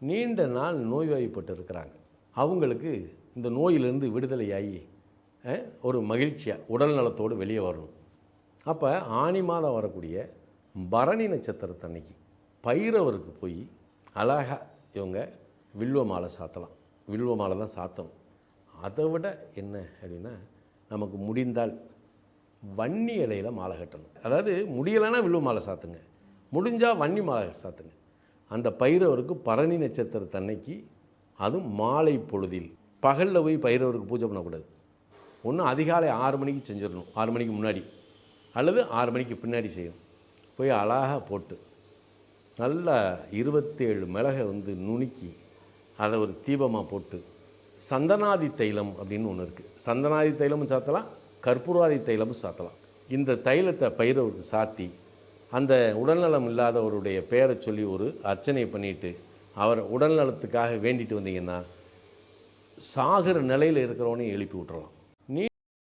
நீண்ட நாள் நோய்வாய்ப்பட்டு இருக்கிறாங்க. அவங்களுக்கு இந்த நோயிலிருந்து விடுதலையாகி ஒரு மகிழ்ச்சியாக உடல் நலத்தோடு வெளியே வரணும். அப்போ ஆனி மாதம் வரக்கூடிய பரணி நட்சத்திரத்தன்னைக்கு பைரவருக்கு போய் அழகாக இவங்க வில்வ மாலை சாத்தலாம். வில்வ மாலை தான் சாத்தணும். அதை விட என்ன அப்படின்னா, நமக்கு முடிந்தால் வன்னி இலையில் மாலை கட்டணும். அதாவது முடியலைன்னா வில்வ மாலை சாத்துங்க, முடிஞ்சால் வன்னி மாலை சாத்துங்க. அந்த பைரவருக்கு பரணி நட்சத்திரத்தன்னைக்கு, அதுவும் மாலை பொழுதில், பகலில் போய் பைரவருக்கு பூஜை பண்ணக்கூடாது. ஒன்று அதிகாலை 6 மணிக்கு செஞ்சிடணும், 6 மணிக்கு முன்னாடி அல்லது 6 மணிக்கு பின்னாடி செய்யணும். போய் அழகாக போட்டு நல்லா 27 மிளகை நுணுக்கி அதை ஒரு தீபமாக போட்டு, சந்தனாதி தைலம் அப்படின்னு ஒன்று இருக்குது. சந்தனாதி தைலமும் சாத்தலாம், கற்பூராதி தைலமும் சாத்தலாம். இந்த தைலத்தை பைரவருக்கு சாத்தி அந்த உடல்நலம் இல்லாதவருடைய பெயரை சொல்லி ஒரு அர்ச்சனை பண்ணிவிட்டு அவர் உடல்நலத்துக்காக வேண்டிட்டு வந்தீங்கன்னா, சாகிற நிலையில் இருக்கிறவனையும் எழுப்பி விட்டுறலாம்.